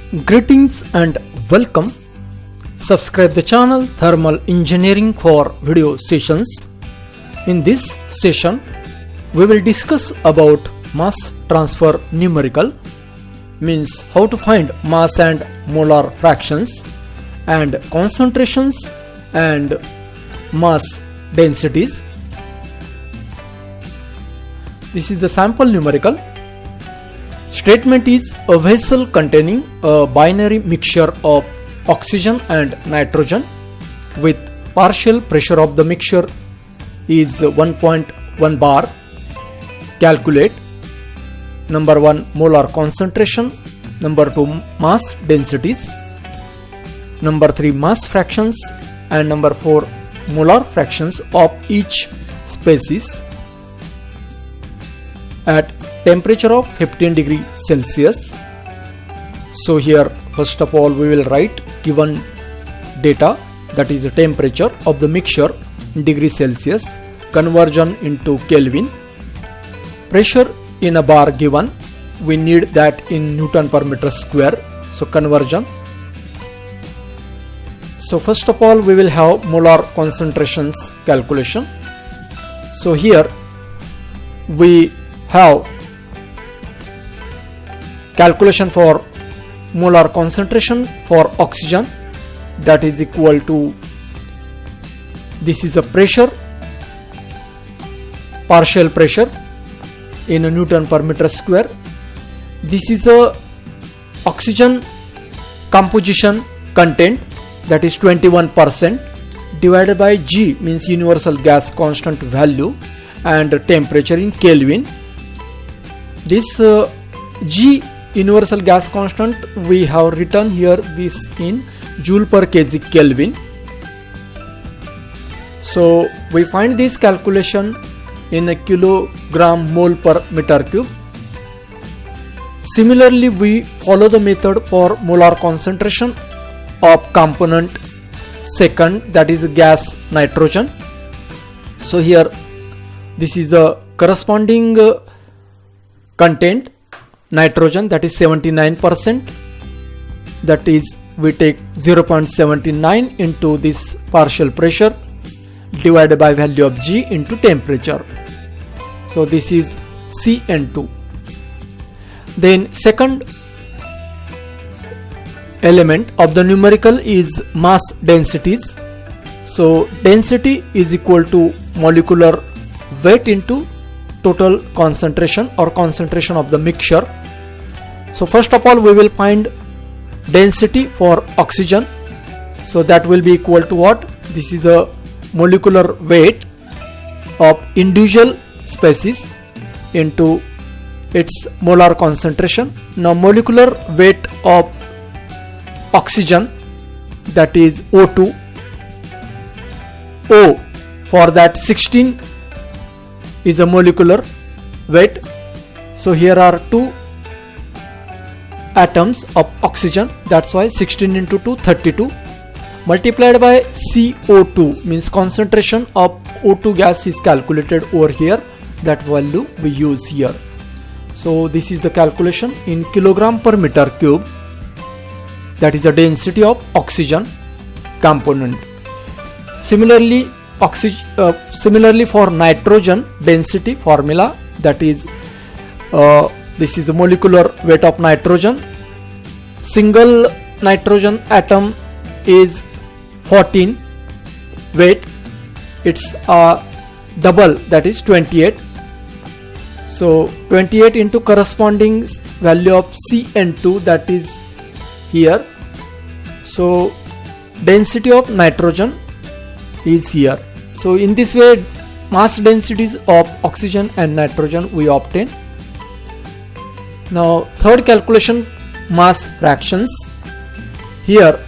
Greetings and welcome. Subscribe the channel Thermal Engineering for video sessions. In this session, we will discuss about mass transfer numerical, means how to find mass and molar fractions and concentrations and mass densities. This is the sample numerical. Statement is a vessel containing a binary mixture of oxygen and nitrogen with partial pressure of the mixture is 1.1 bar. Calculate number 1 molar concentration, number 2 mass densities, number 3 mass fractions, and number 4 molar fractions of each species at temperature of 15 degree Celsius. So here first of all we will write given data, that is the temperature of the mixture in degree Celsius, conversion into Kelvin, pressure in a bar given, we need that in Newton per meter square, so conversion. So first of all we will have molar concentrations calculation. So here we have calculation for molar concentration for oxygen, that is equal to, this is a pressure, partial pressure in a Newton per meter square. This is a oxygen composition content, that is 21%, divided by G, means universal gas constant value, and temperature in Kelvin. This G, universal gas constant, we have written here this in joule per kg Kelvin. So we find this calculation in a kilogram mole per meter cube. Similarly, we follow the method for molar concentration of component second, that is gas nitrogen. So here this is the corresponding content nitrogen, that is 79%, that is we take 0.79 into this partial pressure divided by value of G into temperature. So this is Cn2. Then second element of the numerical is mass densities. So density is equal to molecular weight into total concentration or concentration of the mixture. So first of all we will find density for oxygen, so that will be equal to what? This is a molecular weight of individual species into its molar concentration. Now molecular weight of oxygen, that is O2, O for that 16 is a molecular weight. So here are two atoms of oxygen, that's why 16 into 2, 32, multiplied by CO2, means concentration of O2 gas is calculated over here, that value we use here. So this is the calculation in kilogram per meter cube, that is the density of oxygen component. Similarly for nitrogen density formula, that is this is a molecular weight of nitrogen. Single nitrogen atom is 14 weight, it's a double, that is 28. So 28 into corresponding value of Cn2, that is here. So density of nitrogen is here. So in this way mass densities of oxygen and nitrogen we obtain. Now third calculation, mass fractions. Here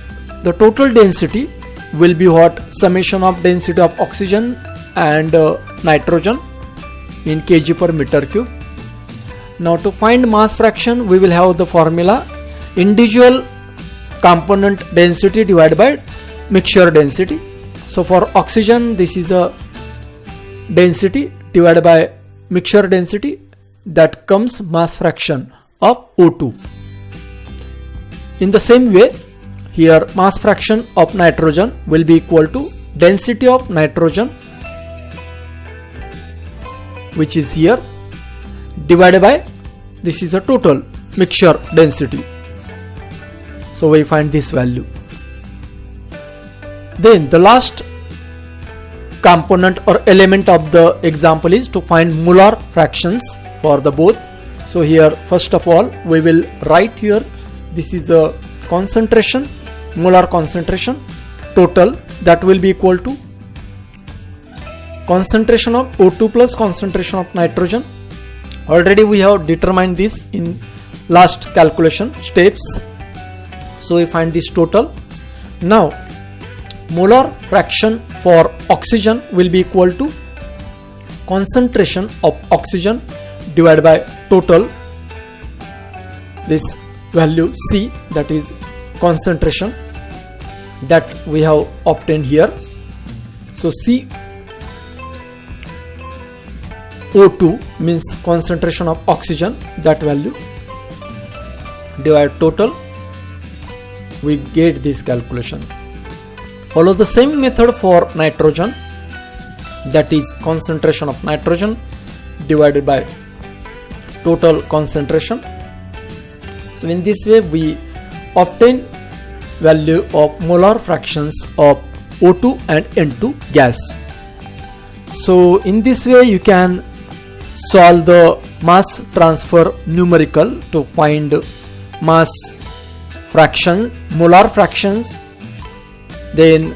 the total density will be what? Summation of density of oxygen and nitrogen in kg per meter cube. Now to find mass fraction we will have the formula individual component density divided by mixture density. So for oxygen this is a density divided by mixture density, that comes mass fraction of O2. in the same way, here mass fraction of nitrogen will be equal to density of nitrogen, which is here, divided by, this is a total mixture density. So we find this value. Then the last component or element of the example is to find molar fractions for the both. So here first of all we will write here, this is a concentration, molar concentration total, that will be equal to concentration of O2 plus concentration of nitrogen. Already we have determined this in last calculation steps. So we find this total. Now molar fraction for oxygen will be equal to concentration of oxygen divided by total, this value C, that is concentration that we have obtained here. So C O2 means concentration of oxygen, that value divide total, we get this calculation. Follow the same method for nitrogen, that is concentration of nitrogen divided by total concentration. So in this way we obtain value of molar fractions of O2 and N2 gas. So in this way you can solve the mass transfer numerical to find mass fraction, molar fractions, then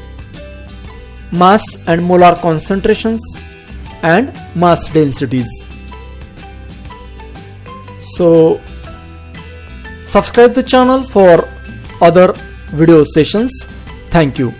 mass and molar concentrations and mass densities. So subscribe the channel for other video sessions. Thank you.